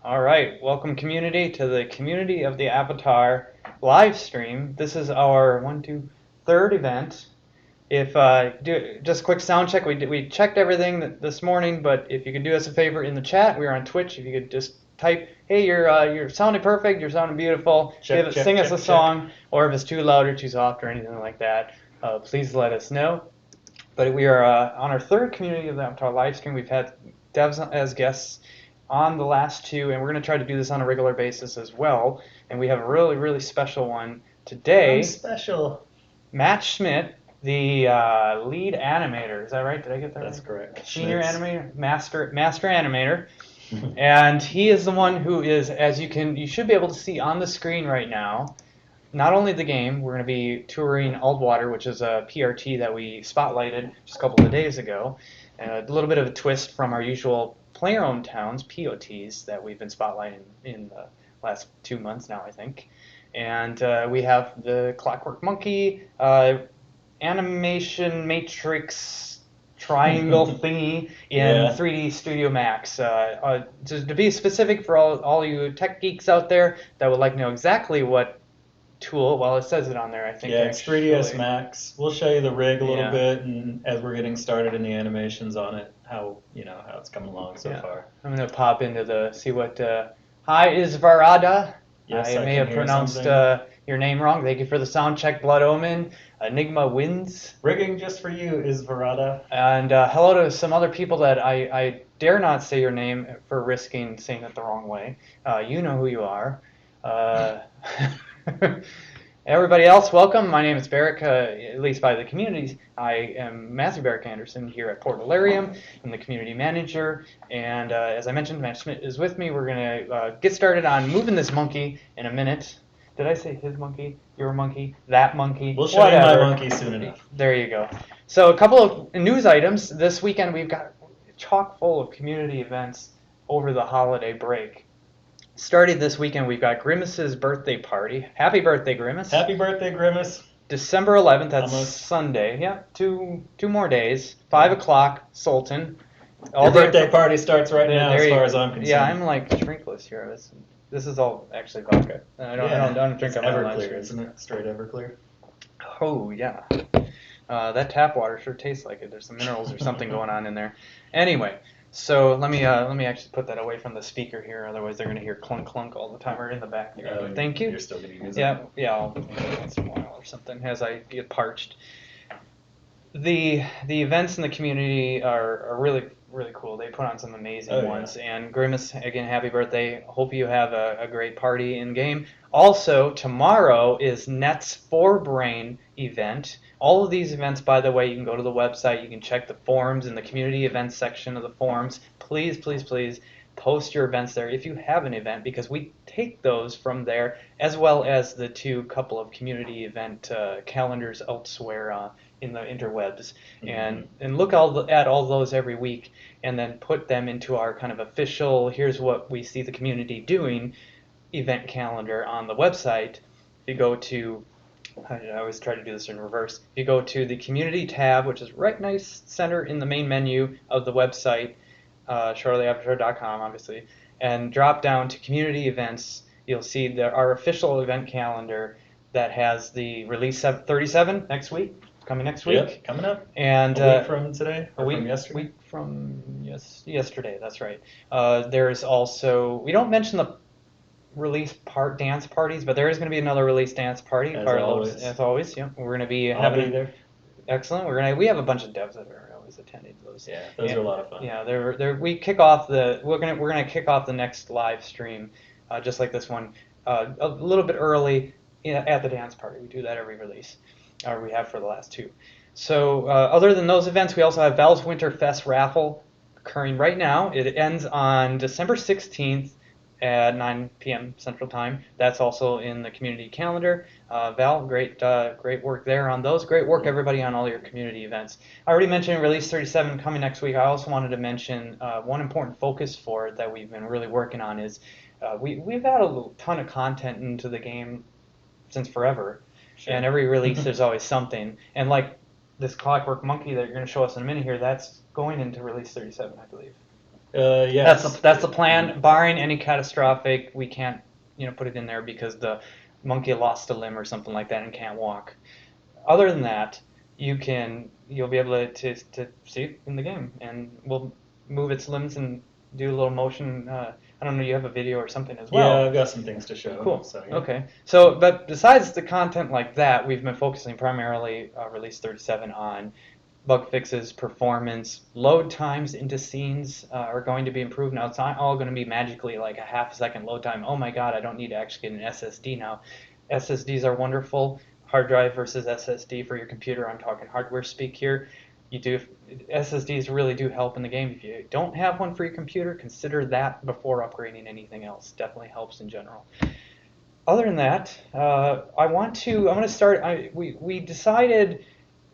All right, welcome community to the Community of the Avatar live stream. This is our third event. If just a quick sound check, we checked everything this morning, but if you could do us a favor in the chat, we're on Twitch. If you could just type, "Hey, you're sounding perfect, you're sounding beautiful," sing us a song, or if it's too loud or too soft or anything like that, please let us know. But we are on our third Community of the Avatar live stream. We've had devs as guests on the last two, and we're going to try to do this on a regular basis as well. And we have a really, really special one today. Special. Matt Schmidt, the lead animator. Is that right? Did I get that right? That's correct. Senior animator, master animator. And he is the one who is, you should be able to see on the screen right now, not only the game, we're going to be touring Aldwater, which is a PRT that we spotlighted just a couple of days ago. A little bit of a twist from our usual player-owned towns, POTs, that we've been spotlighting in the last 2 months now, I think. And we have the Clockwork Monkey, animation matrix triangle thingy in 3D Studio Max. To be specific for all you tech geeks out there that would like to know exactly what tool, well, it says it on there, I think. Yeah, it's 3ds Max. We'll show you the rig a little bit, and as we're getting started in the animations on it, how it's coming along so far. I'm gonna pop into see what. Hi, Isvarada. Yes, I may have pronounced your name wrong. Thank you for the sound check, Blood Omen. Enigma Wins. Rigging just for you, Isvarada. And hello to some other people that I dare not say your name for risking saying it the wrong way. You know who you are. Everybody else, welcome. My name is Barrick, at least by the community. I am Matthew Barrick Anderson here at Portalarium. I'm the community manager, and as I mentioned, Matt Schmidt is with me. We're going to get started on moving this monkey in a minute. Did I say his monkey, your monkey, that monkey? We'll show you my monkey soon enough. There you go. So a couple of news items. This weekend we've got chock full of community events over the holiday break. Starting this weekend, we've got Grimace's birthday party. Happy birthday, Grimace. Happy birthday, Grimace. December 11th, that's Sunday. Yeah, two more days. 5 o'clock, Sultan. Your birthday party starts right now, as far as I'm concerned. Yeah, I'm like drinkless here. This is all actually vodka. I don't drink on my Everclear, isn't it? Straight Everclear. Oh, yeah. That tap water sure tastes like it. There's some minerals or something going on in there. Anyway. So let me actually put that away from the speaker here. Otherwise, they're going to hear clunk clunk all the time or in the back here. Thank you. You're still going to use it. Yeah. I'll once in a while or something as I get parched. The events in the community are really cool. They put on some amazing ones. And Grimace, again, happy birthday. Hope you have a great party in game. Also, tomorrow is Net's 4Brain event. All of these events, by the way, you can go to the website. You can check the forums in the community events section of the forums. Please, please, please post your events there if you have an event, because we take those from there, as well as the couple of community event calendars elsewhere in the interwebs, and look at all those every week, and then put them into our kind of official, here's what we see the community doing event calendar on the website. If you go to, I always try to do this in reverse, if you go to the community tab, which is right nice center in the main menu of the website, charlieavatar.com obviously, and drop down to community events, you'll see our official event calendar that has the release 37 next week. Coming next week. Yep, coming up. And a week from today? From yesterday? Week from yesterday, that's right. There's also, we don't mention the release dance parties, but there is going to be another release dance party. As always, yeah. We're going to be having there. Excellent. We have a bunch of devs that are always attending those. Yeah, those are a lot of fun. Yeah, we kick off we're gonna kick off the next live stream, just like this one, a little bit early at the dance party. We do that every release. Or we have for the last two. So other than those events, we also have Val's Winter Fest raffle occurring right now. It ends on December 16th at 9 p.m. Central Time. That's also in the community calendar. Val, great work there on those. Great work, everybody, on all your community events. I already mentioned Release 37 coming next week. I also wanted to mention one important focus for it that we've been really working on is we've had a ton of content into the game since forever. Sure. And every release there's always something. And like this Clockwork Monkey that you're going to show us in a minute here, that's going into Release 37, I believe. Yes. That's the plan. Barring any catastrophic, we can't put it in there because the monkey lost a limb or something like that and can't walk. Other than that, you'll be able to see it in the game, and we'll move its limbs and do a little motion. I don't know, you have a video or something as well. Yeah, I've got some things to show. Cool. So, yeah. Okay. So, but besides the content like that, we've been focusing primarily release 37 on bug fixes, performance, load times into scenes are going to be improved. Now, it's not all going to be magically like a half-second load time. Oh my God, I don't need to actually get an SSD now. SSDs are wonderful. Hard drive versus SSD for your computer. I'm talking hardware speak here. SSDs really do help in the game. If you don't have one for your computer, consider that before upgrading anything else. Definitely helps in general. Other than that, I'm going to start. We decided,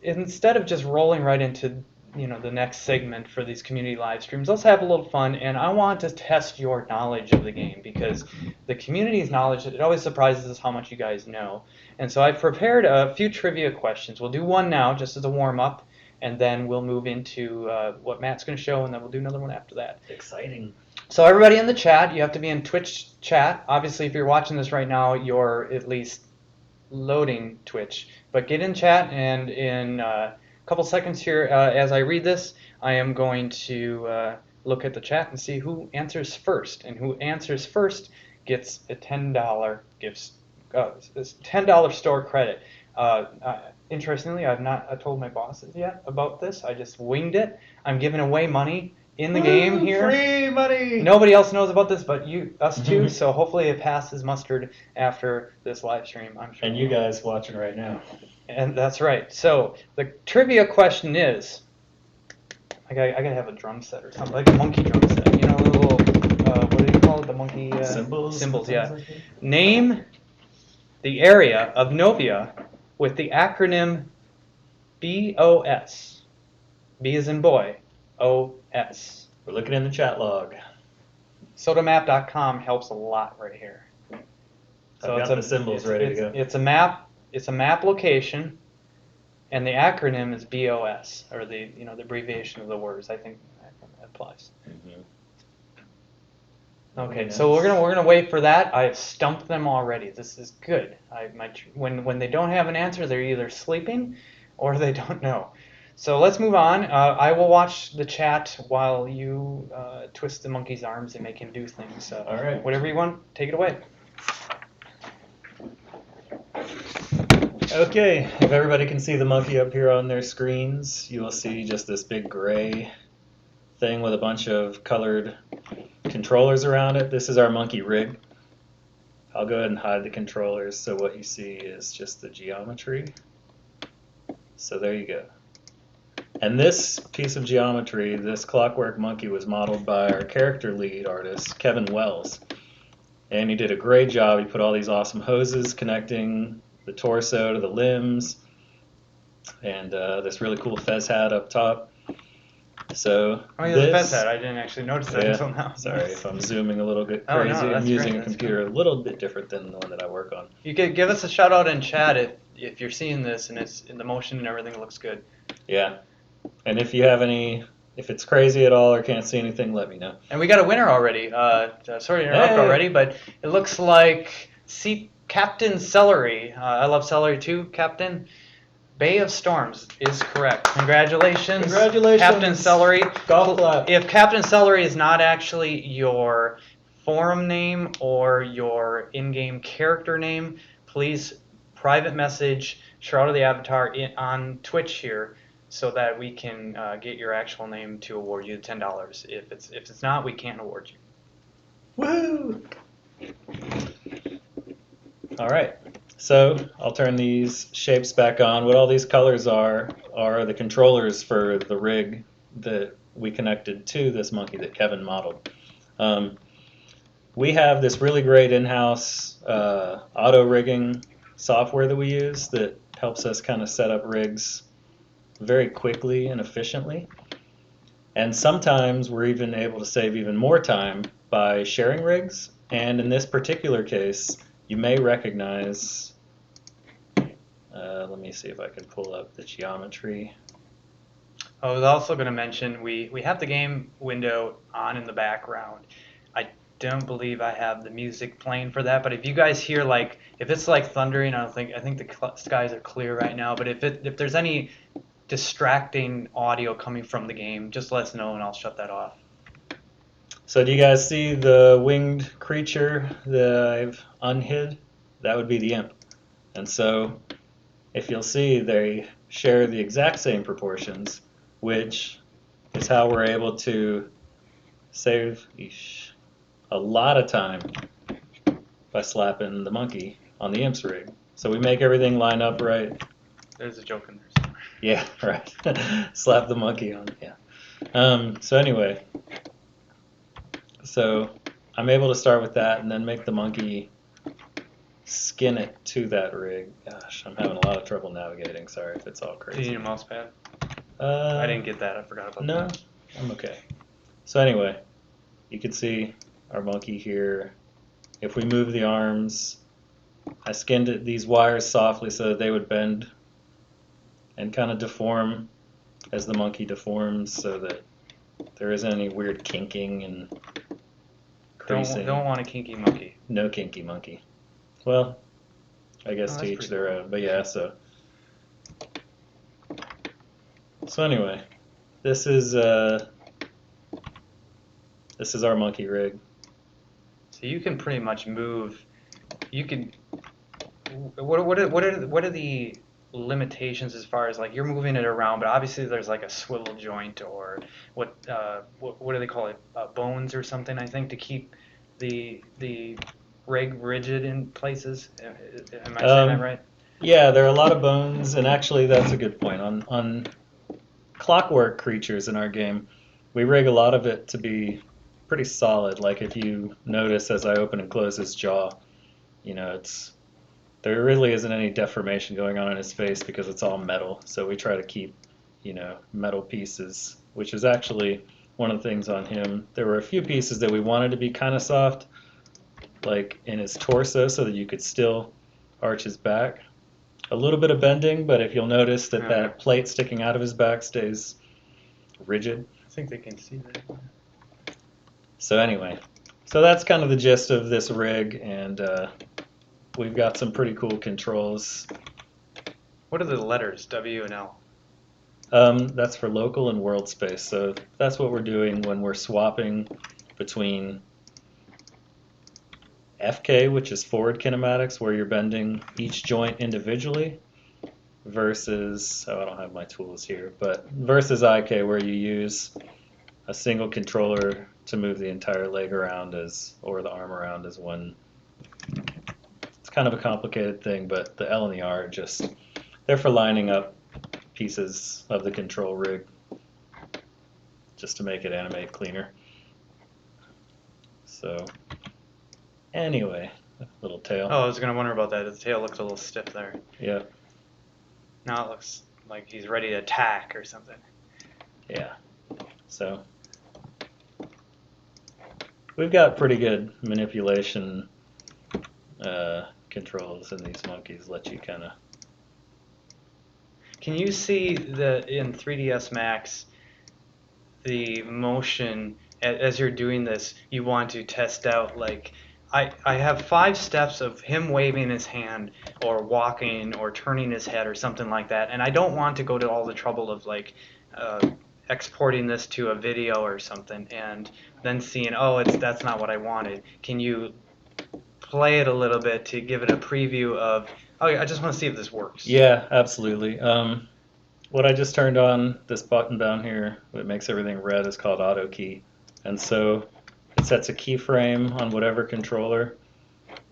instead of just rolling right into the next segment for these community live streams, let's have a little fun, and I want to test your knowledge of the game, because the community's knowledge, it always surprises us how much you guys know. And so I've prepared a few trivia questions. We'll do one now just as a warm-up, and then we'll move into what Matt's going to show, and then we'll do another one after that. Exciting. So everybody in the chat, you have to be in Twitch chat. Obviously, if you're watching this right now, you're at least loading Twitch. But get in chat, and in a couple seconds here, as I read this, I am going to look at the chat and see who answers first. And who answers first gets a $10 $10 store credit. Interestingly, I've not told my bosses yet about this. I just winged it. I'm giving away money in the game here. Free money! Nobody else knows about this but us two, so hopefully it passes mustard after this live stream, I'm sure. And you guys watching right now. And that's right. So the trivia question is, I gotta have a drum set or something, like a monkey drum set. The little, what do you call it, the monkey? Symbols? Symbols, yeah. Like name the area of Novia with the acronym BOS. B as in boy, OS. We're looking in the chat log. Sotomap.com helps a lot right here. So I've got the symbols ready to go. It's a map. It's a map location, and the acronym is BOS, or the abbreviation of the words. I think that applies. Mm-hmm. Okay, so we're gonna wait for that. I've stumped them already. This is good. When they don't have an answer, they're either sleeping or they don't know. So let's move on. I will watch the chat while you twist the monkey's arms and make him do things. All right. Whatever you want, take it away. Okay, if everybody can see the monkey up here on their screens, you will see just this big gray thing with a bunch of colored controllers around it. This is our monkey rig. I'll go ahead and hide the controllers, so what you see is just the geometry. So there you go. And this piece of geometry, this Clockwork Monkey, was modeled by our character lead artist, Kevin Wells. And he did a great job. He put all these awesome hoses connecting the torso to the limbs, and this really cool fez hat up top. So the fez hat. I didn't actually notice that until now. Sorry if I'm zooming a little bit crazy. No, I'm using a that's computer a little bit different than the one that I work on. You could give us a shout out in chat if you're seeing this and it's in the motion and everything looks good. Yeah. And if you have if it's crazy at all or can't see anything, let me know. And we got a winner already. Sorry to interrupt already, but it looks like Captain Celery. I love celery too, Captain. Bay of Storms is correct. Congratulations. Congratulations. Captain Celery. Golf clap. If Captain Celery is not actually your forum name or your in-game character name, please private message Shroud of the Avatar on Twitch here, so that we can get your actual name to award you the $10. If it's not, we can't award you. Woohoo! All right, so I'll turn these shapes back on. What all these colors are the controllers for the rig that we connected to this monkey that Kevin modeled. We have this really great in-house auto rigging software that we use that helps us kind of set up rigs very quickly and efficiently. And sometimes we're even able to save even more time by sharing rigs. And in this particular case, you may recognize, let me see if I can pull up the geometry. I was also going to mention we have the game window on in the background. I don't believe I have the music playing for that, but if you guys hear like if it's like thundering, I think the skies are clear right now. But if there's any distracting audio coming from the game, just let us know and I'll shut that off. So do you guys see the winged creature that I've unhid? That would be the imp. And so if you'll see, they share the exact same proportions, which is how we're able to save a lot of time by slapping the monkey on the imp's rig. So we make everything line up right. There's a joke in there somewhere. Yeah, right. Slap the monkey on, yeah. So anyway, so I'm able to start with that and then make the monkey skin it to that rig. Gosh, I'm having a lot of trouble navigating. Sorry if it's all Do crazy. you need a mouse pad? I I didn't get that. I forgot about No, that. I'm okay. So anyway, you can see our monkey here. If we move the arms, I skinned these wires softly so that they would bend and kind of deform as the monkey deforms so that there isn't any weird kinking and creasing. Don't want a kinky monkey. No kinky monkey. Well, I guess Oh, to that's each pretty their cool. own. But yeah, so anyway, this is our monkey rig. So you can pretty much move. You can. What are the limitations as far as like you're moving it around? But obviously there's like a swivel joint or what do they call it? Bones or something, I think, to keep the rig rigid in places. Am I saying that right? Yeah, there are a lot of bones, and actually that's a good point. On clockwork creatures in our game, we rig a lot of it to be pretty solid. Like if you notice as I open and close his jaw, it's there really isn't any deformation going on in his face because it's all metal. So we try to keep, metal pieces, which is actually one of the things on him. There were a few pieces that we wanted to be kind of soft, like in his torso, so that you could still arch his back. A little bit of bending, but if you'll notice that that plate sticking out of his back stays rigid. I think they can see that. So anyway, so that's kind of the gist of this rig, and we've got some pretty cool controls. What are the letters W and L? That's for local and world space. So that's what we're doing when we're swapping between FK, which is forward kinematics, where you're bending each joint individually, versus, I don't have my tools here, but versus IK, where you use a single controller to move the entire leg around or the arm around as one. It's kind of a complicated thing, but the L and the R they're for lining up pieces of the control rig just to make it animate cleaner. So anyway, little tail. Oh, I was gonna wonder about that. His tail looks a little stiff there. Yeah. Now it looks like he's ready to attack or something. Yeah. So we've got pretty good manipulation controls in these monkeys. Let you kind of. Can you see in 3ds Max the motion as you're doing this? You want to test out like I have 5 steps of him waving his hand or walking or turning his head or something like that, and I don't want to go to all the trouble of like exporting this to a video or something and then seeing that's not what I wanted. Can you play it a little bit to give it a preview of I just want to see if this works? Yeah, absolutely. What I just turned on, this button down here that makes everything red, is called auto key, and so it sets a keyframe on whatever controller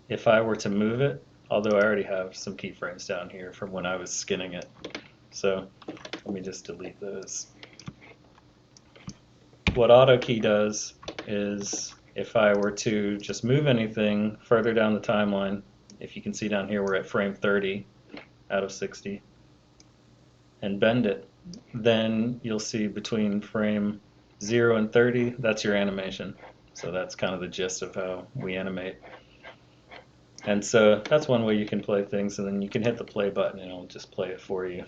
if I were to move it, although I already have some keyframes down here from when I was skinning it. So let me just delete those. What auto key does is if I were to just move anything further down the timeline, if you can see down here we're at frame 30 out of 60, and bend it, then you'll see between frame 0 and 30, that's your animation. So that's kind of the gist of how we animate. And so that's one way you can play things, and then you can hit the play button and it'll just play it for you.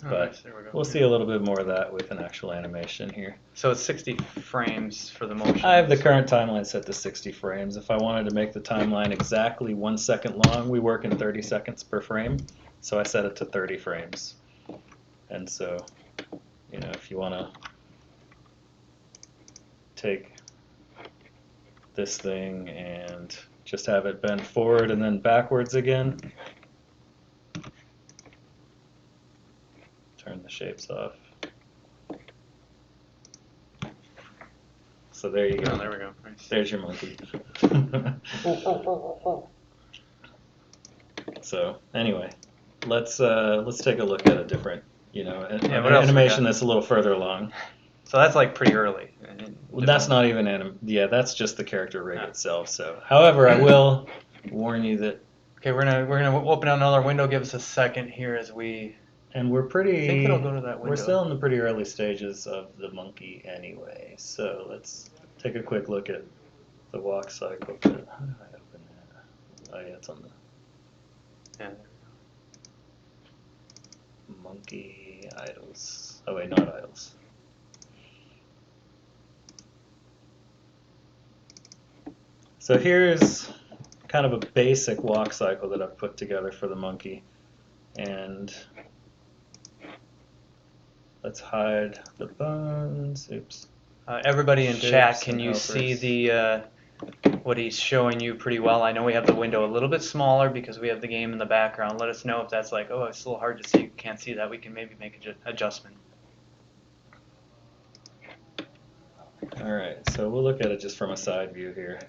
But nice. There we go. we'll see a little bit more of that with an actual animation here. So it's 60 frames for the motion. I have the current timeline set to 60 frames. If I wanted to make the timeline exactly 1 second long, we work in 30 seconds per frame. So I set it to 30 frames. And so, you know, if you want to take this thing and just have it bend forward and then backwards again, turn the shapes off. So there you go. Oh, there we go. Nice. There's your monkey. So anyway, let's take a look at a different, you know, an what else we animation got? that's a little further along. So that's like pretty early. Well, that's not even yeah, that's just the character rig itself. So, however, I will warn you that. Okay, we're gonna open another window. Give us a second here as we. And we're pretty. I think it'll go to that window. We're still in the pretty early stages of the monkey anyway. So let's take a quick look at the walk cycle. How do I open that? Oh yeah, it's on the. Yeah. Monkey idols. Oh wait, not idols. So here's kind of a basic walk cycle that I've put together for the monkey. And let's hide the bones. Oops. Everybody in Shapes chat, can and you helpers. see the what he's showing you pretty well? I know we have the window a little bit smaller because we have the game in the background. Let us know if that's like, oh, it's a little hard to see. Can't see that. We can maybe make an adjustment. All right, so we'll look at it just from a side view here.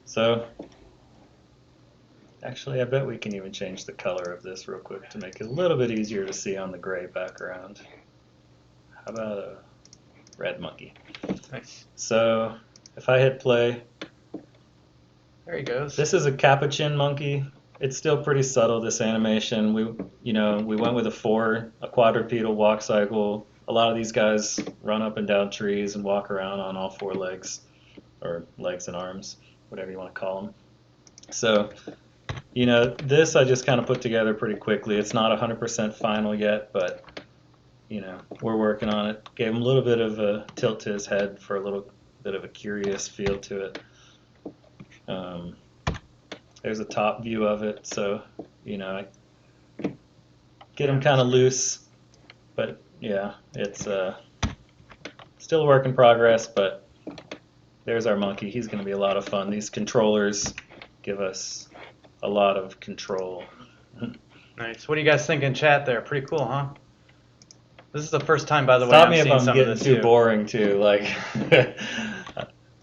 So, actually, I bet we can even change the color of this real quick to make it a little bit easier to see on the gray background. How about a red monkey? Nice. So, if I hit play, There he goes. this is a capuchin monkey. It's still pretty subtle, this animation. We went with a quadrupedal walk cycle. A lot of these guys run up and down trees and walk around on all four legs, or legs and arms, whatever you want to call them. So, you know, this I just kind of put together pretty quickly. It's not 100% final yet, but, you know, we're working on it. Gave him a little bit of a tilt to his head for a little bit of a curious feel to it. There's a top view of it, so, you know, I get him kind of loose, but yeah, it's still a work in progress, but there's our monkey. He's going to be a lot of fun. These controllers give us a lot of control. Nice. What do you guys think in chat there? Pretty cool, huh? This is the first time, by the way, Stop I'm me if seeing I'm some of getting this too too. boring too. Like,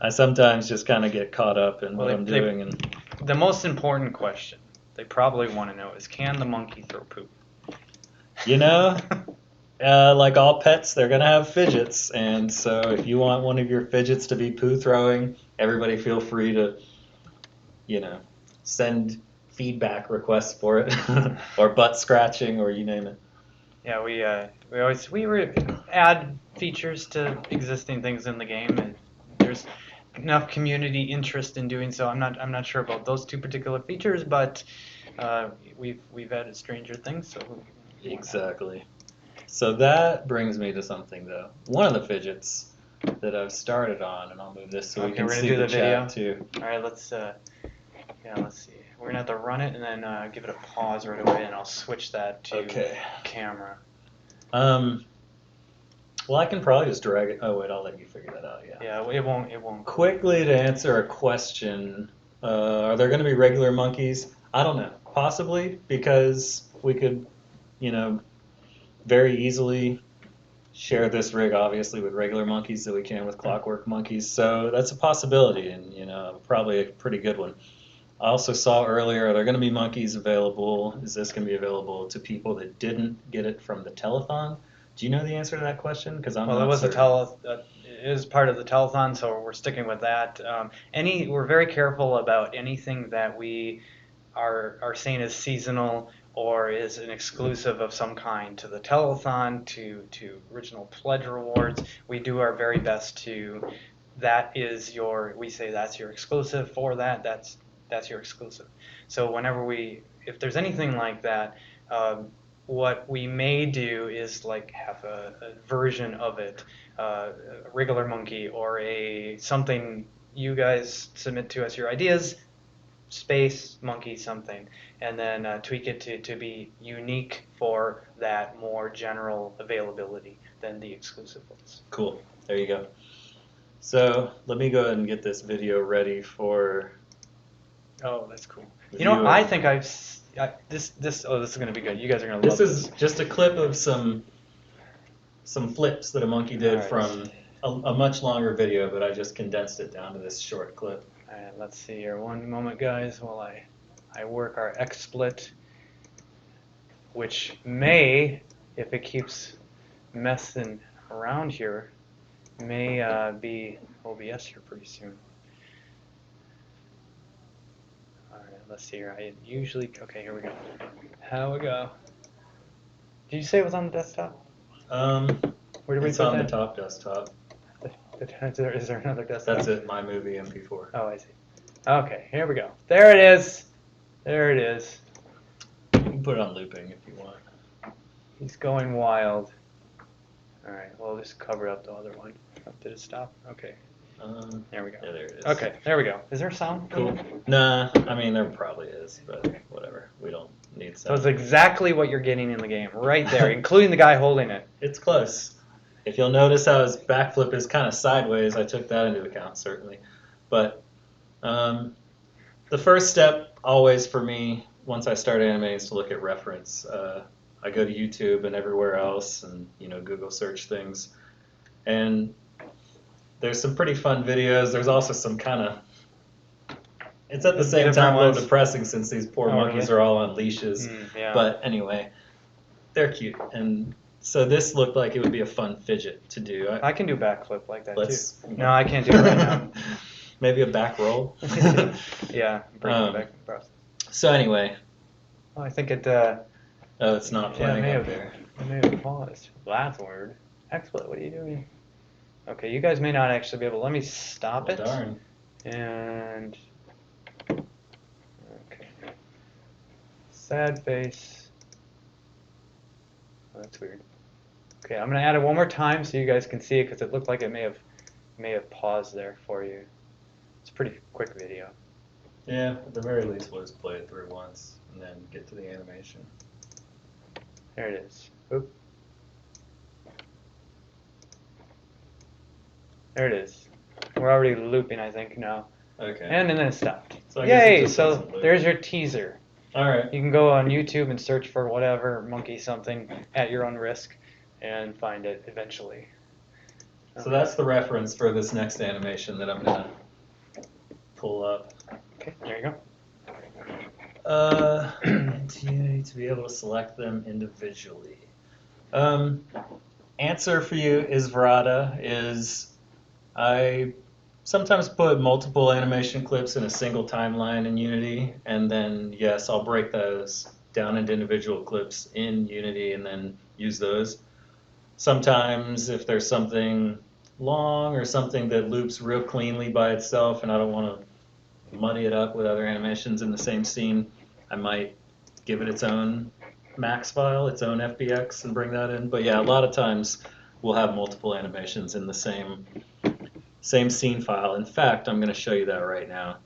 I sometimes just kind of get caught up in what I'm doing. And The most important question they probably want to know is, can the monkey throw poop? you know, like all pets, they're gonna have fidgets, and so if you want one of your fidgets to be poo throwing, everybody feel free to, you know, send feedback requests for it, or butt scratching, or you name it. Yeah, we add features to existing things in the game, and there's enough community interest in doing so. I'm not sure about those two particular features, but we've added Stranger Things, so Exactly. So that brings me to something though. One of the fidgets that I've started on, and I'll move this so we Okay, can we're gonna see do the the video. chat too. All right, let's see. We're gonna have to run it and then give it a pause right away, and I'll switch that to Okay. camera. Well, I can probably just drag it. Oh wait, I'll let you figure that out. Yeah. Yeah, it won't. Quickly to answer a question, are there going to be regular monkeys? I don't know. Possibly, because we could, you know, very easily share this rig, obviously, with regular monkeys that we can with Clockwork Monkeys. So that's a possibility, and, you know, probably a pretty good one. I also saw earlier, are there going to be monkeys available? Is this going to be available to people that didn't get it from the telethon? Do you know the answer to that question? Because I'm Well, not it was certain. it is part of the telethon, so we're sticking with that. We're very careful about anything that we are saying is seasonal or is an exclusive of some kind to the telethon, to original pledge rewards. We do our very best to. We say that's your exclusive for that. That's your exclusive. So whenever we if there's anything like that, what we may do is like have a version of it, a regular monkey or something you guys submit to us your ideas, space monkey something, and then tweak it to be unique for that more general availability than the exclusive ones. Cool. There you go. So let me go ahead and get this video ready for. Oh, that's cool. You know, I think this is going to be good. You guys are going to love this. This is just a clip of some flips that a monkey did from a much longer video, but I just condensed it down to this short clip. All right, let's see here. One moment, guys, while I work our XSplit, which may, if it keeps messing around here, may be OBS here pretty soon. All right, let's see here. I usually, okay, here we go. How we go? Did you say it was on the desktop? Where did we it's put on that? the top desktop. Is there another desktop? That's it, My Movie MP4. Oh, I see. Okay, here we go. There it is. There it is. You can put it on looping if you want. He's going wild. All right, well, we'll just cover up the other one. Oh, did it stop? Okay. There we go. Yeah, there it is. Okay, there we go. Is there sound? Cool. Nah, I mean, there probably is, but whatever. We don't need So sound. it's exactly what you're getting in the game, right there, including the guy holding it. It's close. If you'll notice how his backflip is kind of sideways, I took that into account, certainly. But the first step always for me, once I start animating, is to look at reference. I go to YouTube and everywhere else and, Google search things. And there's some pretty fun videos. There's also some kind of... It's at the same time a little depressing since these poor monkeys are all on leashes. Yeah. But anyway, they're cute. And so this looked like it would be a fun fidget to do. I can do backflip like that, too. You No, I can't do it right now. Maybe a back roll. Yeah, bring it back across. So anyway. Oh, I think it... Oh, it's not playing up there. I may have paused. Last word. XSplit, what are you doing? Okay, you guys may not actually be able... Let me stop it. Darn. And... Okay. Sad face. Oh, that's weird. Okay, I'm going to add it one more time so you guys can see it because it looked like it may have paused there for you. It's a pretty quick video. Yeah, at the very least, we'll just play it through once and then get to the animation. There it is. Oop. There it is. We're already looping, I think, now. Okay. And then it stopped. So I guess it Yay! just So doesn't loop. there's your teaser. All right. You can go on YouTube and search for whatever monkey something at your own risk and find it eventually. So that's the reference for this next animation that I'm going to pull up. Okay, there you go. To be able to select them individually. Answer for you is Verada is I sometimes put multiple animation clips in a single timeline in Unity, and then yes, I'll break those down into individual clips in Unity and then use those. Sometimes if there's something long or something that loops real cleanly by itself and I don't want to muddy it up with other animations in the same scene, I might give it its own max file, its own FBX, and bring that in. But yeah, a lot of times we'll have multiple animations in the same scene file. In fact, I'm going to show you that right now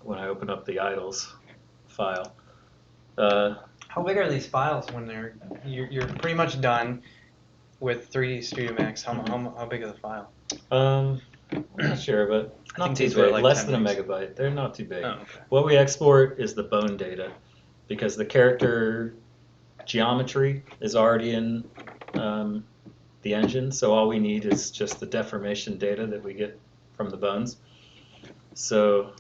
when I open up the idols file. How big are these files when you're pretty much done with 3D Studio Max? How big is the file? I'm not sure, but not too these were big. like Less 10 than a megs. megabyte. They're not too big. Oh, okay. What we export is the bone data because the character geometry is already in the engine, so all we need is just the deformation data that we get from the bones. So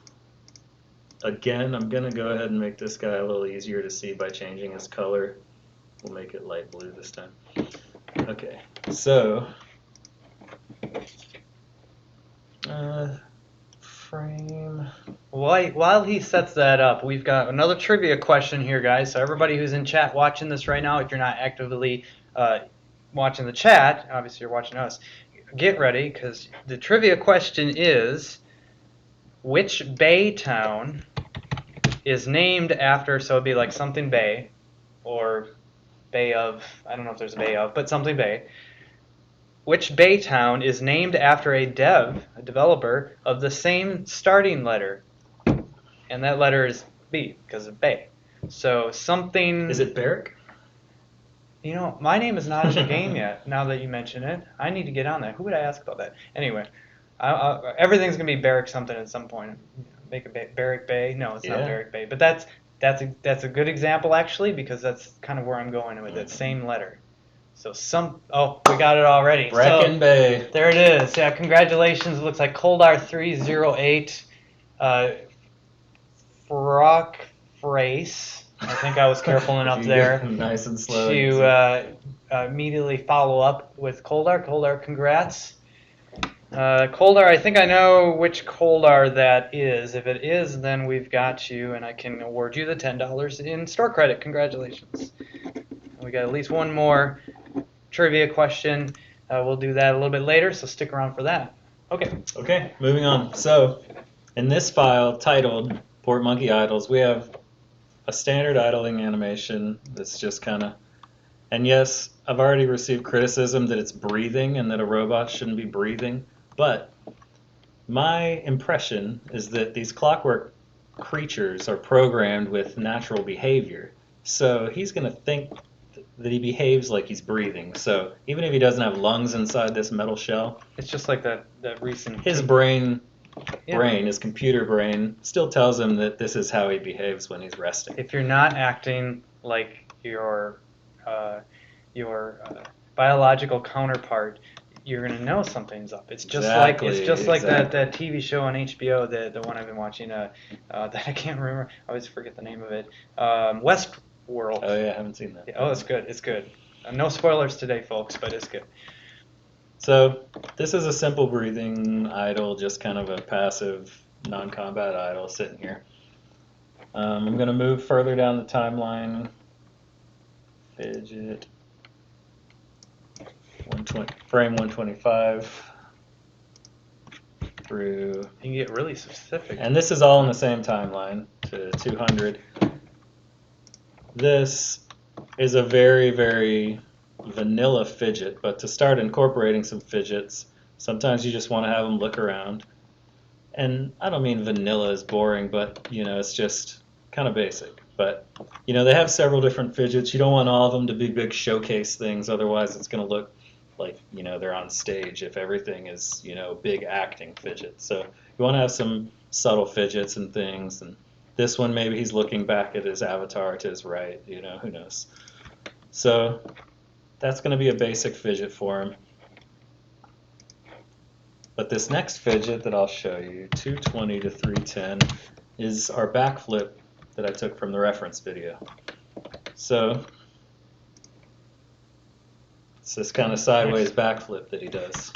again, I'm going to go ahead and make this guy a little easier to see by changing his color. We'll make it light blue this time. Okay, so frame. While he sets that up, we've got another trivia question here, guys. So everybody who's in chat watching this right now, if you're not actively watching the chat, obviously you're watching us, get ready because the trivia question is, which bay town is named after, so it'd be like something Bay, or Bay of, I don't know if there's a Bay of, but something Bay. Which Bay town is named after a developer of the same starting letter? And that letter is B, because of Bay. So something... Is it Barrick? You know, my name is not in the game yet, now that you mention it. I need to get on that. Who would I ask about that? Anyway, everything's going to be Barrick something at some point. Make a Barrick Bay? No, it's not Barrick Bay. But that's a good example, actually, because that's kind of where I'm going with it. Same letter. So oh, we got it already. Bracken Bay. There it is. Yeah, congratulations. It looks like Coldar 308. Frock Frace. I think I was careful enough there. Nice and slow. To immediately follow up with Coldar. Coldar, congrats. Coldar, I think I know which Coldar that is. If it is, then we've got you, and I can award you the $10 in store credit. Congratulations. We got at least one more trivia question. We'll do that a little bit later, so stick around for that. Okay, moving on. So, in this file titled Port Monkey Idles, we have a standard idling animation that's just kind of... And yes, I've already received criticism that it's breathing and that a robot shouldn't be breathing, but my impression is that these Clockwork creatures are programmed with natural behavior. So he's going to think that he behaves like he's breathing. So even if he doesn't have lungs inside this metal shell, it's just like that recent... His brain, his computer brain, still tells him that this is how he behaves when he's resting. If you're not acting like your biological counterpart, you're gonna know something's up. It's just like that TV show on HBO, the one I've been watching, that I can't remember. I always forget the name of it. Westworld. Oh yeah, I haven't seen that. Yeah, oh, it's good. It's good. No spoilers today, folks, but it's good. So this is a simple breathing idle, just kind of a passive, non-combat idle sitting here. I'm going to move further down the timeline. Fidget. Frame 125 through. You can get really specific. And this is all in the same timeline to 200. This is a very, very vanilla fidget, but to start incorporating some fidgets, sometimes you just want to have them look around. And I don't mean vanilla is boring, but it's just kind of basic. But they have several different fidgets. You don't want all of them to be big showcase things, otherwise it's going to look like they're on stage if everything is big acting fidget. So you want to have some subtle fidgets and things. And this one, maybe he's looking back at his avatar to his right. Who knows? So that's going to be a basic fidget for him. But this next fidget that I'll show you, 220 to 310, is our backflip that I took from the reference video. So it's this kind of sideways backflip that he does.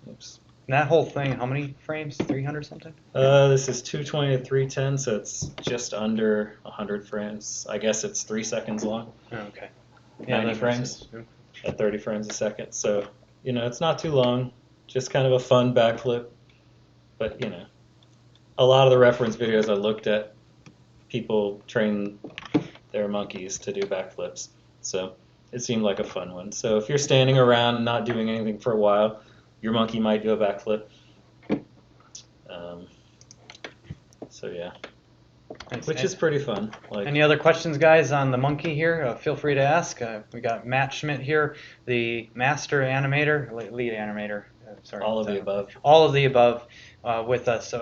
Oops. And that whole thing, how many frames? 300 something? This is 220 to 310, so it's just under 100 frames. I guess it's 3 seconds long. Oh, okay. 90 frames at 30 frames a second. So, it's not too long. Just kind of a fun backflip. But, a lot of the reference videos I looked at, people train their monkeys to do backflips. So it seemed like a fun one. So if you're standing around and not doing anything for a while, your monkey might do a backflip. So yeah. Which is pretty fun. Any other questions, guys, on the monkey here? Feel free to ask. We got Matt Schmidt here, the master animator, lead animator. Sorry. All of the above. All of the above with us,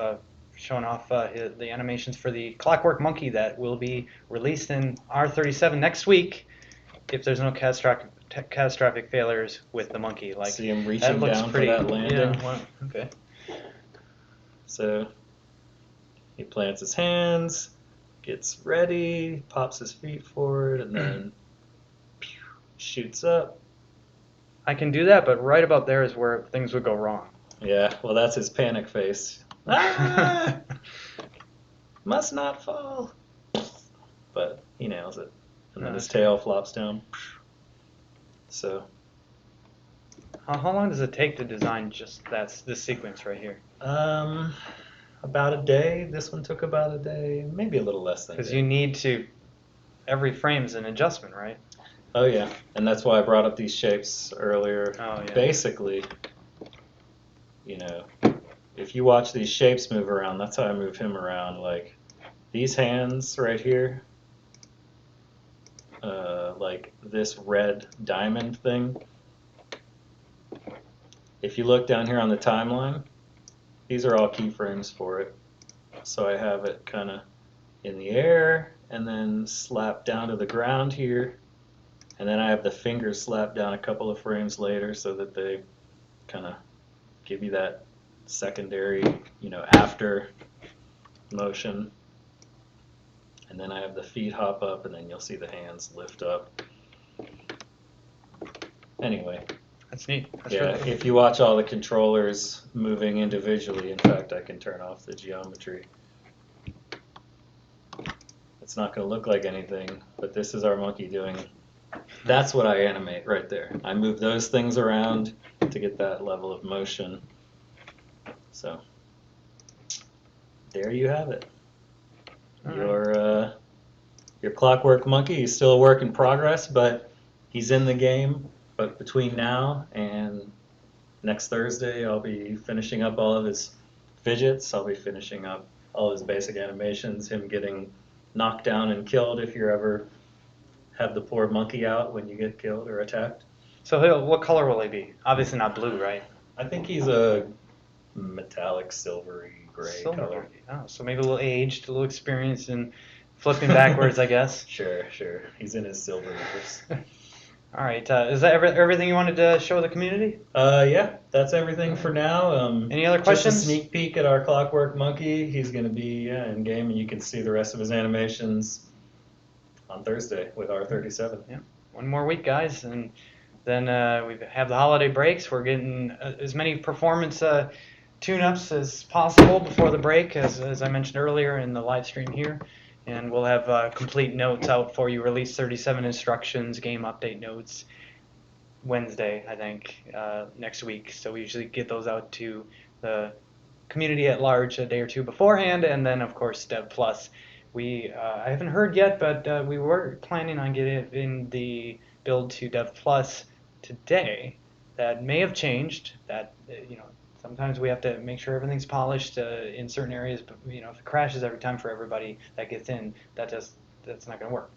showing off the animations for the Clockwork Monkey that will be released in R37 next week if there's no catastrophic failures with the monkey. See him reaching down for that landing. Yeah, well, okay. So he plants his hands, gets ready, pops his feet forward, and then shoots up. I can do that, but right about there is where things would go wrong. Yeah, well, that's his panic face. Ah! Must not fall. But he nails it. And then his tail flops down. So. How long does it take to design just this sequence right here? about a day. This one took about a day, maybe a little less than a Because day. you need to, every frame's an adjustment, right? Oh yeah, and that's why I brought up these shapes earlier. Oh, yeah. Basically, you know, if you watch these shapes move around, that's how I move him around. Like these hands right here, like this red diamond thing. If you look down here on the timeline, these are all keyframes for it. So I have it kind of in the air and then slapped down to the ground here. And then I have the fingers slapped down a couple of frames later so that they kind of give you that secondary, after motion. And then I have the feet hop up and then you'll see the hands lift up. Anyway. That's neat. That's Yeah, really cool. if you watch all the controllers moving individually, in fact, I can turn off the geometry. It's not going to look like anything, but this is our monkey doing. That's what I animate right there. I move those things around to get that level of motion. So, there you have it. Your Clockwork Monkey. He's still a work in progress, but he's in the game. But between now and next Thursday, I'll be finishing up all of his fidgets. I'll be finishing up all his basic animations, him getting knocked down and killed if you ever have the poor monkey out when you get killed or attacked. So what color will he be? Obviously not blue, right? I think he's a metallic silvery gray Silver. color. Oh, so maybe a little aged, a little experienced in flipping backwards, I guess. Sure. He's in his silver years. All right. Is that everything you wanted to show the community? Yeah, that's everything for now. Any other questions? Just a sneak peek at our Clockwork Monkey. He's going to be in game, and you can see the rest of his animations on Thursday with R37. Yeah. One more week, guys, and then we have the holiday breaks. We're getting as many performance tune-ups as possible before the break, as I mentioned earlier in the live stream here. And we'll have complete notes out for you, release 37 instructions, game update notes, Wednesday, I think, next week. So we usually get those out to the community at large a day or two beforehand, and then, of course, Dev Plus. I haven't heard yet, but we were planning on getting the build to Dev Plus today. That may have changed. That, sometimes we have to make sure everything's polished in certain areas, but if it crashes every time for everybody that gets in, that's not going to work.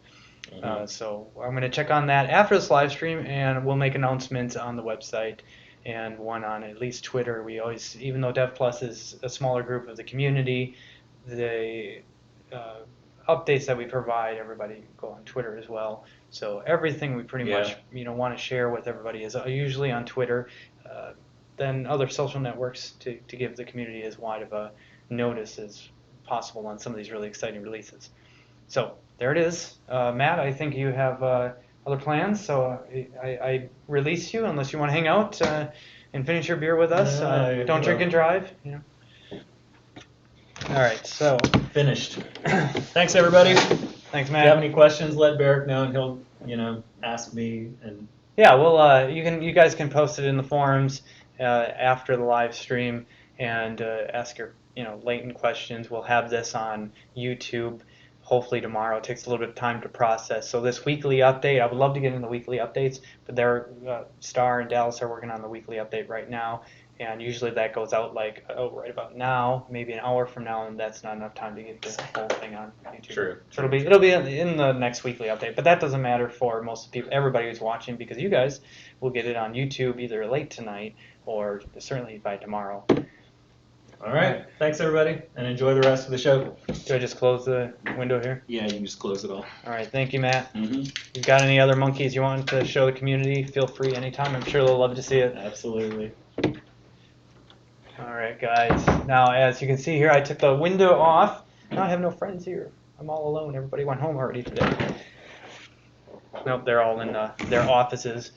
Mm-hmm. So I'm going to check on that after this live stream, and we'll make announcements on the website and one on at least Twitter. We always, even though Dev Plus is a smaller group of the community, the updates that we provide, everybody go on Twitter as well. So everything we pretty much want to share with everybody is usually on Twitter. Than other social networks to give the community as wide of a notice as possible on some of these really exciting releases. So there it is. Matt, I think you have other plans, so I release you unless you want to hang out and finish your beer with us. Don't drink and drive. All right, so. Finished. Thanks, everybody. Thanks, Matt. If you have any questions, let Barrick know, and he'll, ask me. And yeah, well, you guys can post it in the forums after the live stream and ask your latent questions. We'll have this on YouTube hopefully tomorrow. It takes a little bit of time to process. So this weekly update, I would love to get into the weekly updates, but Star and Dallas are working on the weekly update right now, and usually that goes out right about now, maybe an hour from now, and that's not enough time to get the whole thing on YouTube. True. So it'll be in the next weekly update, but that doesn't matter for most people, everybody who's watching, because you guys will get it on YouTube either late tonight or certainly by tomorrow. All right. Thanks, everybody, and enjoy the rest of the show. Do I just close the window here? Yeah, you can just close it all. All right. Thank you, Matt. Mm-hmm. If you've got any other monkeys you want to show the community, feel free anytime. I'm sure they'll love to see it. Absolutely. All right, guys. Now, as you can see here, I took the window off. Now I have no friends here. I'm all alone. Everybody went home already today. Nope, they're all in their offices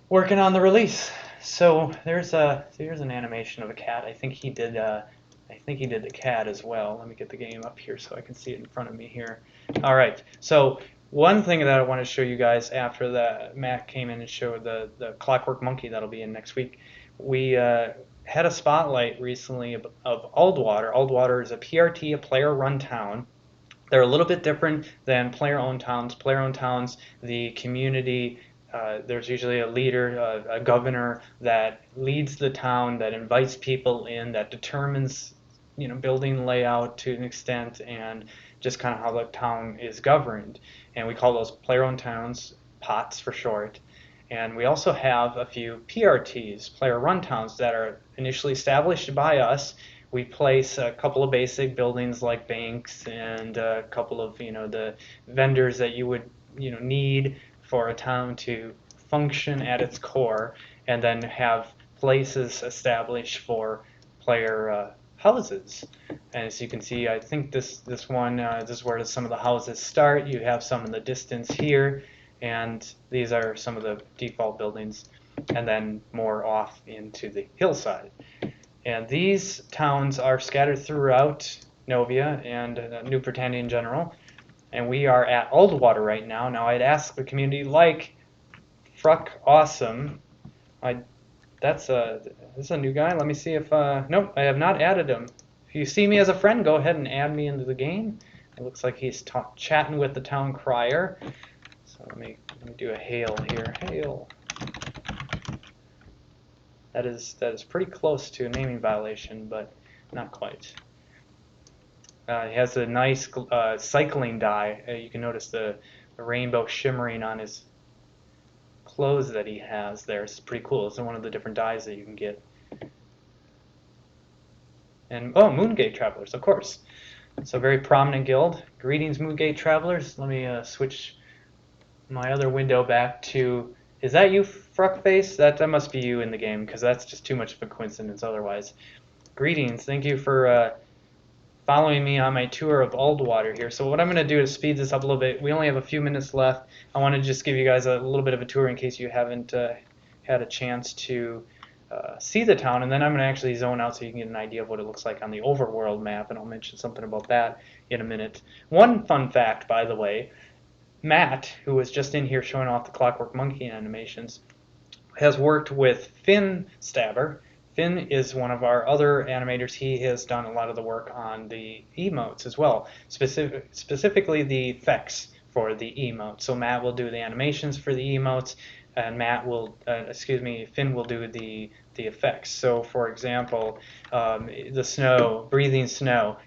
working on the release. So here's an animation of a cat. I think he did the cat as well. Let me get the game up here so I can see it in front of me here. All right. So one thing that I want to show you guys after Matt came in and showed the Clockwork Monkey that'll be in next week. had a spotlight recently of Aldwater. Aldwater is a PRT, a player-run town. They're a little bit different than player-owned towns. Player-owned towns, the community, there's usually a leader, a governor that leads the town, that invites people in, that determines, building layout to an extent, and just kind of how the town is governed. And we call those player-owned towns, POTS for short. And we also have a few PRTs, player-run towns, that are initially established by us. We place a couple of basic buildings like banks and a couple of the vendors that you would need for a town to function at its core, and then have places established for player houses. And as you can see, I think this one this is where some of the houses start. You have some in the distance here, and these are some of the default buildings, and then more off into the hillside. And these towns are scattered throughout Novia and New Britannia in general. And we are at Aldwater right now. Now I'd ask the community, like Fruck Awesome. This is a new guy. Let me see if nope, I have not added him. If you see me as a friend, go ahead and add me into the game. It looks like he's chatting with the town crier. So let me do a hail here. Hail. That is pretty close to a naming violation, but not quite. He has a nice cycling dye. You can notice the rainbow shimmering on his clothes that he has there. It's pretty cool. It's one of the different dyes that you can get. And oh, Moongate Travelers, of course. So very prominent guild. Greetings, Moongate Travelers. Let me switch my other window back to. Is that you, Fruckface? That must be you in the game, because that's just too much of a coincidence otherwise. Greetings. Thank you for following me on my tour of Aldwater here. So what I'm going to do is speed this up a little bit. We only have a few minutes left. I want to just give you guys a little bit of a tour in case you haven't had a chance to see the town, and then I'm going to actually zone out so you can get an idea of what it looks like on the overworld map, and I'll mention something about that in a minute. One fun fact, by the way, Matt, who was just in here showing off the Clockwork Monkey animations, has worked with Finn Stabber. Finn is one of our other animators. He has done a lot of the work on the emotes as well, specifically the effects for the emotes. So Matt will do the animations for the emotes, and Finn will do the effects. So for example, the snow, breathing snow,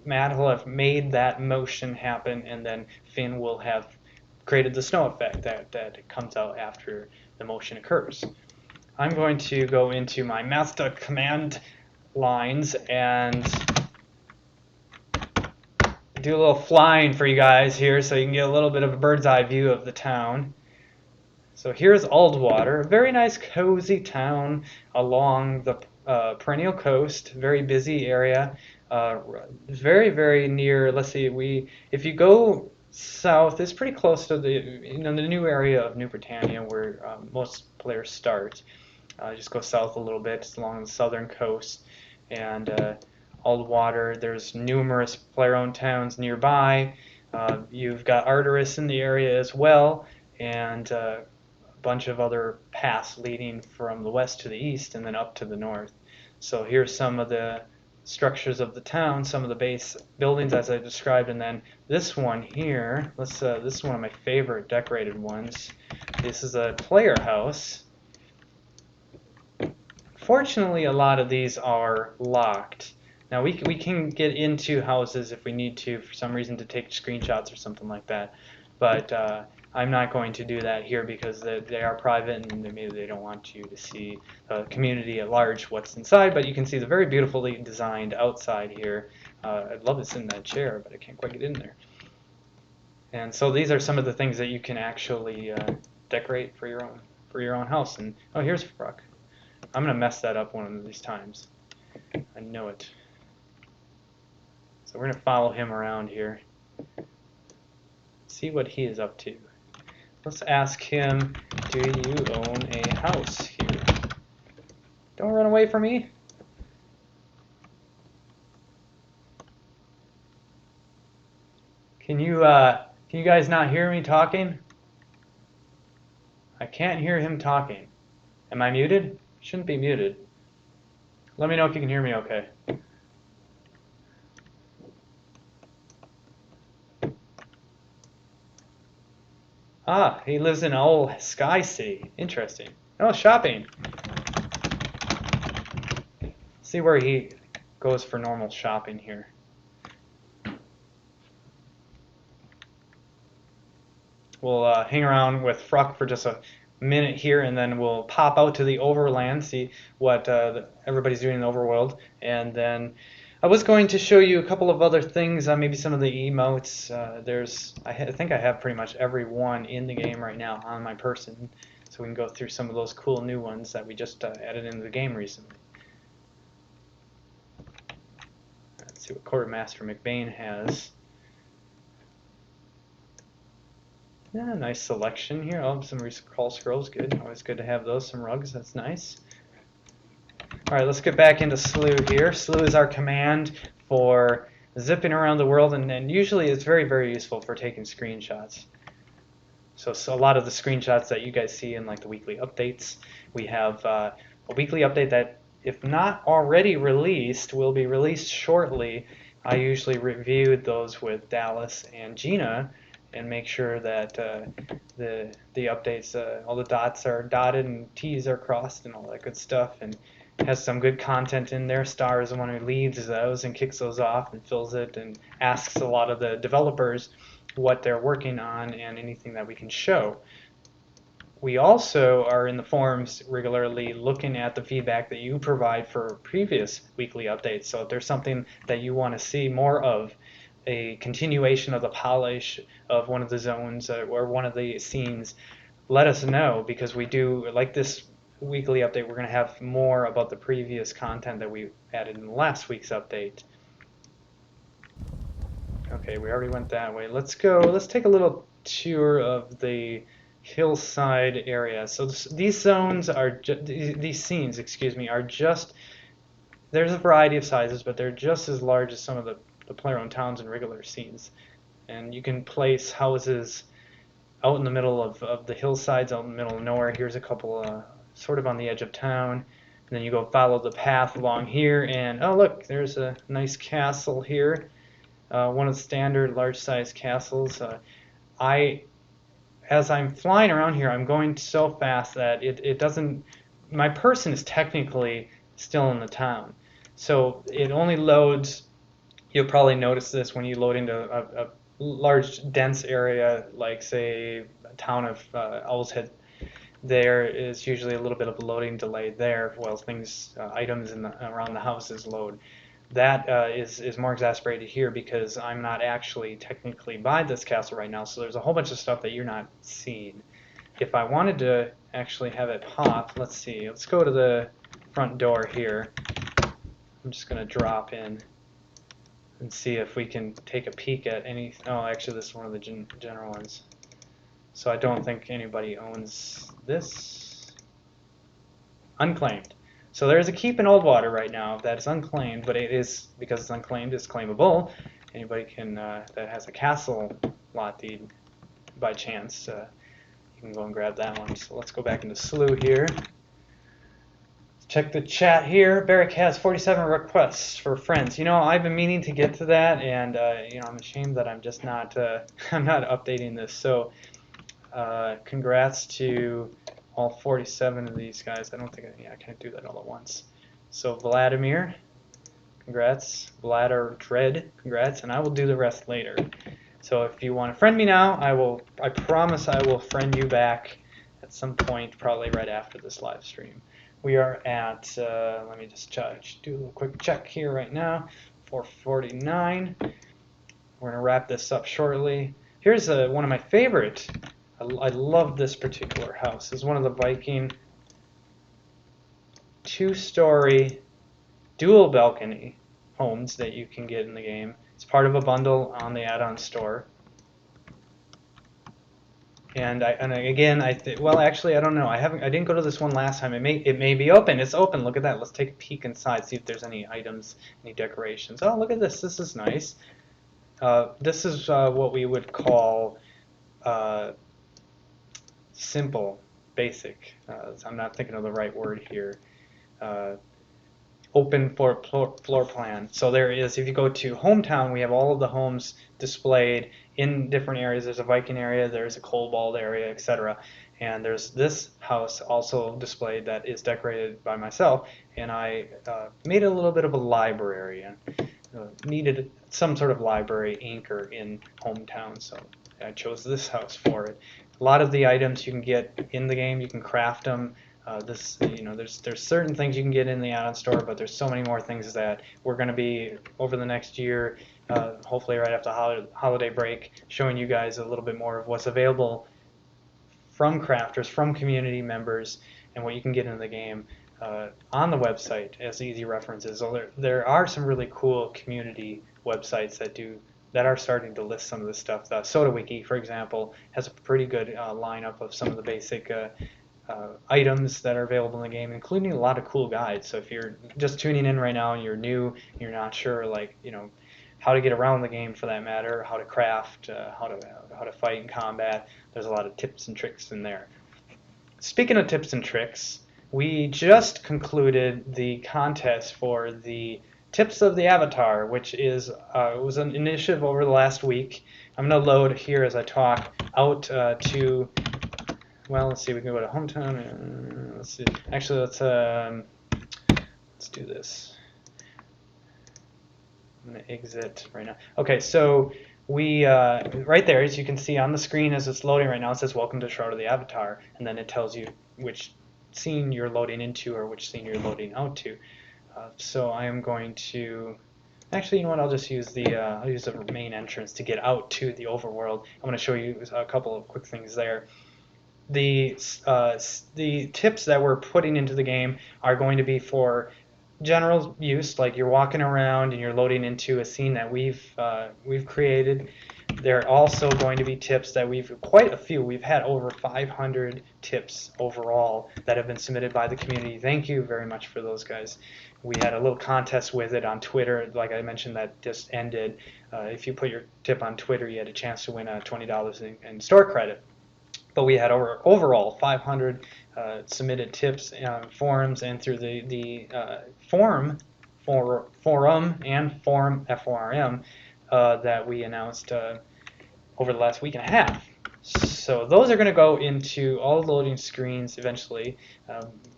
Matt will have made that motion happen, and then Finn will have created the snow effect that comes out after the motion occurs. I'm going to go into my master command lines and do a little flying for you guys here so you can get a little bit of a bird's eye view of the town. So here's Aldwater, a very nice cozy town along the perennial coast, very busy area, very, very near, let's see, if you go south, it's pretty close to the new area of New Britannia where most players start. Just go south a little bit along the southern coast, and Aldwater, there's numerous player-owned towns nearby. You've got Arteris in the area as well, and a bunch of other paths leading from the west to the east and then up to the north. So here's some of the structures of the town, some of the base buildings as I described, and then this one here, this is one of my favorite decorated ones. This is a player house. Fortunately, a lot of these are locked. Now we can get into houses if we need to for some reason to take screenshots or something like that, but I'm not going to do that here because they are private and maybe they don't want you to see the community at large what's inside, but you can see the very beautifully designed outside here. I'd love to sit in that chair, but I can't quite get in there. And so these are some of the things that you can actually decorate for your own house. And oh, here's Fruck. I'm going to mess that up one of these times. I know it. So we're going to follow him around here. See what he is up to. Let's ask him, do you own a house here? Don't run away from me. Can you guys not hear me talking? I can't hear him talking. Am I muted? Shouldn't be muted. Let me know if you can hear me okay. Ah, he lives in old Sky Sea. Interesting. Oh, shopping. See where he goes for normal shopping here. We'll hang around with Fruck for just a minute here, and then we'll pop out to the overland, see what everybody's doing in the overworld, and then I was going to show you a couple of other things, maybe some of the emotes. I think I have pretty much every one in the game right now on my person, so we can go through some of those cool new ones that we just added into the game recently. Let's see what Quartermaster McBain has. Yeah, nice selection here. Oh, some recall scrolls, good. Always good to have those. Some rugs, that's nice. All right, let's get back into Slew here. Slew is our command for zipping around the world, and usually it's very, very useful for taking screenshots. So a lot of the screenshots that you guys see in like the weekly updates, we have a weekly update that, if not already released, will be released shortly. I usually reviewed those with Dallas and Gina, and make sure that the updates, all the dots are dotted and T's are crossed and all that good stuff, and has some good content in there. Star is the one who leads those and kicks those off and fills it and asks a lot of the developers what they're working on and anything that we can show. We also are in the forums regularly looking at the feedback that you provide for previous weekly updates. So if there's something that you want to see more of, a continuation of the polish of one of the zones or one of the scenes, let us know, because we do, like this weekly update, we're going to have more about the previous content that we added in last week's update. Okay, we already went that way. Let's take a little tour of the hillside area. So these zones are, these scenes, excuse me, are just, there's a variety of sizes, but they're just as large as some of the player-owned towns and regular scenes. And you can place houses out in the middle of the hillsides, out in the middle of nowhere. Here's a couple sort of on the edge of town. And then you go follow the path along here, and oh look, there's a nice castle here. One of the standard large-sized castles. As I'm flying around here, I'm going so fast that it doesn't, my person is technically still in the town. So it only loads, you'll probably notice this when you load into a large, dense area, like say a town of Owl's Head. There is usually a little bit of a loading delay there while things, items around the houses load. That is more exasperated here because I'm not actually technically by this castle right now, so there's a whole bunch of stuff that you're not seeing. If I wanted to actually have it pop, let's see, let's go to the front door here. I'm just going to drop in and see if we can take a peek at any, oh actually this is one of the general ones. So I don't think anybody owns this. Unclaimed. So there's a keep in Oldwater right now that is unclaimed, but it is, because it's unclaimed, it's claimable. Anybody can that has a castle lot deed by chance, you can go and grab that one. So let's go back into Slew here. Check the chat here. Barrick has 47 requests for friends. You know, I've been meaning to get to that, and you know, I'm ashamed that I'm just not I'm not updating this. So congrats to all 47 of these guys. I don't think I can't do that all at once. So Vladimir, congrats. Vlad or Dread, congrats, and I will do the rest later. So if you want to friend me now, I promise I will friend you back at some point, probably right after this live stream. We are at, let me just do a little quick check here right now, 4:49. We're going to wrap this up shortly. Here's one of my favorite. I love this particular house. It's one of the Viking 2-story dual balcony homes that you can get in the game. It's part of a bundle on the add-on store. And again, well, actually, I don't know. I didn't go to this one last time. It may be open. It's open. Look at that. Let's take a peek inside, see if there's any items, any decorations. Oh, look at this. This is nice. This is what we would call simple, basic. I'm not thinking of the right word here. open floor plan. So there is, if you go to Hometown, we have all of the homes displayed in different areas. There's a Viking area, there's a Kobold area, etc. And there's this house also displayed that is decorated by myself, and I made a little bit of a library and needed some sort of library anchor in Hometown, so I chose this house for it. A lot of the items you can get in the game, you can craft them. There's certain things you can get in the add-on store, but there's so many more things that we're going to be over the next year, hopefully right after the holiday break, showing you guys a little bit more of what's available from crafters, from community members, and what you can get in the game on the website as easy references. So there are some really cool community websites that are starting to list some of this stuff. The SodaWiki, for example, has a pretty good lineup of some of the basic items that are available in the game, including a lot of cool guides. So if you're just tuning in right now and you're new, you're not sure, like, how to get around the game for that matter, how to craft, how to fight in combat, there's a lot of tips and tricks in there. Speaking of tips and tricks, we just concluded the contest for the Tips of the Avatar, which was an initiative over the last week. I'm going to load here as I talk out to. Well, let's see. We can go to Hometown. Let's see. Actually, let's do this. I'm going to exit right now. Okay, so we right there, as you can see on the screen as it's loading right now, it says "Welcome to Shroud of the Avatar," and then it tells you which scene you're loading into or which scene you're loading out to. So I am going to. Actually, you know what? I'll just use the main entrance to get out to the overworld. I'm going to show you a couple of quick things there. The tips that we're putting into the game are going to be for general use, like you're walking around and you're loading into a scene that we've created. They're also going to be tips that quite a few. We've had over 500 tips overall that have been submitted by the community. Thank you very much for those guys. We had a little contest with it on Twitter, like I mentioned, that just ended. If you put your tip on Twitter, you had a chance to win $20 in store credit. But we had overall 500 submitted tips, forums, and through the forum and forum FORM that we announced over the last week and a half. So those are going to go into all the loading screens eventually.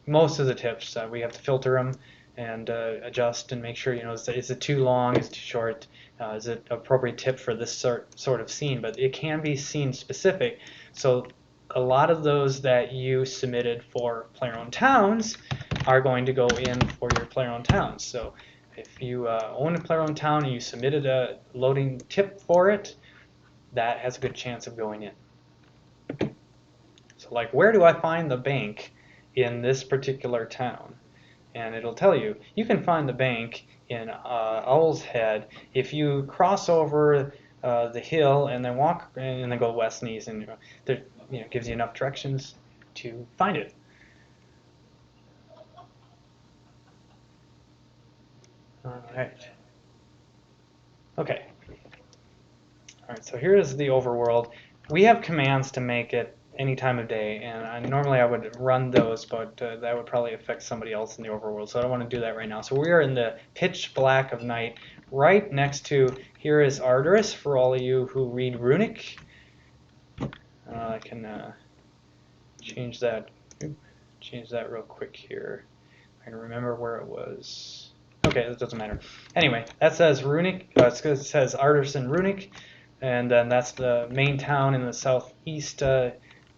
Most of the tips, we have to filter them and adjust and make sure, is it too long, is it too short, is it appropriate tip for this sort of scene. But it can be scene specific. So a lot of those that you submitted for player-owned towns are going to go in for your player-owned towns. So if you own a player-owned town and you submitted a loading tip for it, that has a good chance of going in. So like, where do I find the bank in this particular town? And it'll tell you. You can find the bank in Owl's Head if you cross over the hill and then walk and then go west and east, and gives you enough directions to find it. All right. Okay. All right. So here is the overworld. We have commands to make it any time of day, and normally I would run those, but that would probably affect somebody else in the overworld, so I don't want to do that right now. So we are in the pitch black of night. Right next to here is Ardoris for all of you who read Runic. I can change that real quick here. I can remember where it was. Okay, it doesn't matter. Anyway, that says Runic. It says Ardoris in Runic, and then that's the main town in the southeast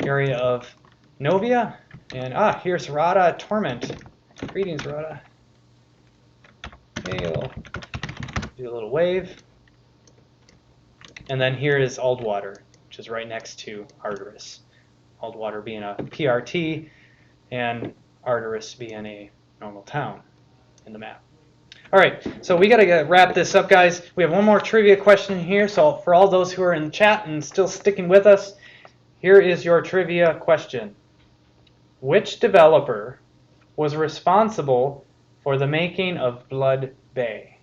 area of Novia. And here's Rada Torment. Greetings, Rada. Okay, we'll do a little wave. And then here is Aldwater, which is right next to Ardoris. Aldwater being a PRT, and Ardoris being a normal town in the map. All right, so we got to wrap this up, guys. We have one more trivia question here. So for all those who are in the chat and still sticking with us, here is your trivia question. Which developer was responsible for the making of Blood Bay?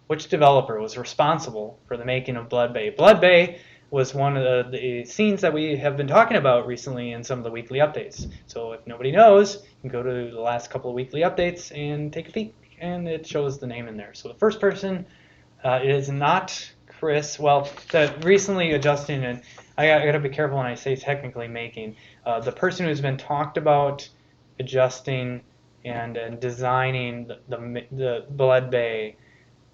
Which developer was responsible for the making of Blood Bay? Blood Bay was one of the scenes that we have been talking about recently in some of the weekly updates. So if nobody knows, you can go to the last couple of weekly updates and take a peek, and it shows the name in there. So the first person is not Chris. Well, the recently adjusting, and I got to be careful when I say technically making. The person who's been talked about adjusting and designing the Blood Bay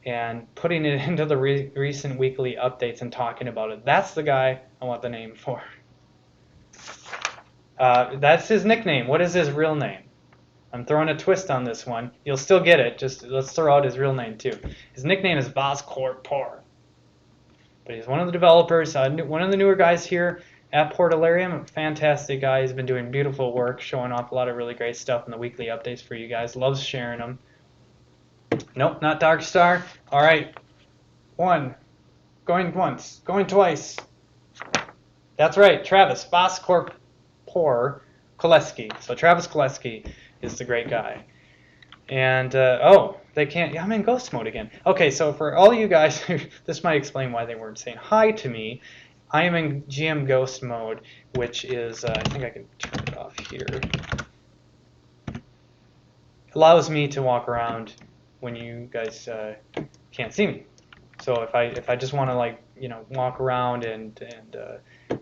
and putting it into the recent weekly updates and talking about it. That's the guy I want the name for. That's his nickname. What is his real name? I'm throwing a twist on this one. You'll still get it. Just let's throw out his real name too. His nickname is Voscorpor. But he's one of the developers, one of the newer guys here at Portalarium. A fantastic guy. He's been doing beautiful work, showing off a lot of really great stuff in the weekly updates for you guys. Loves sharing them. Nope, not Darkstar. All right. One. Going once. Going twice. That's right. Travis Voscorpor Koleski. So Travis Koleski is the great guy. And, oh, they can't. Yeah, I'm in ghost mode again. Okay, so for all you guys, this might explain why they weren't saying hi to me. I am in GM ghost mode, which is, I think I can turn it off here. Allows me to walk around when you guys can't see me. So if I just want to, like, you know, walk around and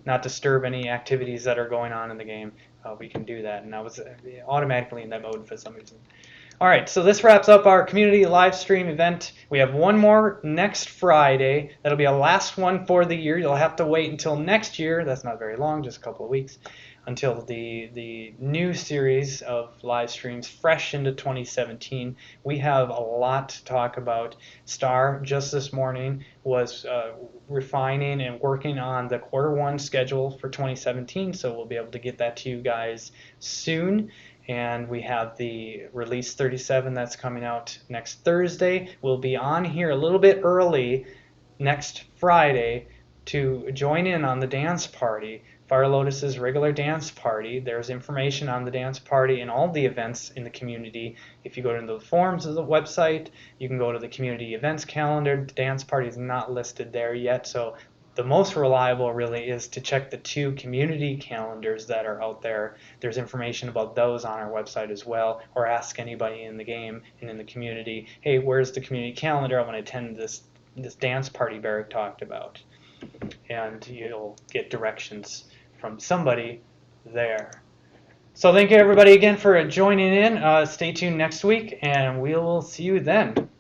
not disturb any activities that are going on in the game, we can do that. And I was automatically in that mode for some reason. All right, so this wraps up our community live stream event. We have one more next Friday. That'll be our last one for the year. You'll have to wait until next year. That's not very long, just a couple of weeks, until the new series of live streams fresh into 2017. We have a lot to talk about. Star just this morning was refining and working on the Q1 schedule for 2017, so we'll be able to get that to you guys soon. And we have the Release 37 that's coming out next Thursday. We'll be on here a little bit early next Friday to join in on the dance party. Fire Lotus's regular dance party. There's information on the dance party and all the events in the community. If you go to the forums of the website, you can go to the community events calendar. The dance party is not listed there yet, so the most reliable really is to check the 2 community calendars that are out there. There's information about those on our website as well, or ask anybody in the game and in the community, hey, where's the community calendar? I want to attend this dance party Barrick talked about. And you'll get directions from somebody there. So thank you everybody again for joining in. Stay tuned next week, and we'll see you then.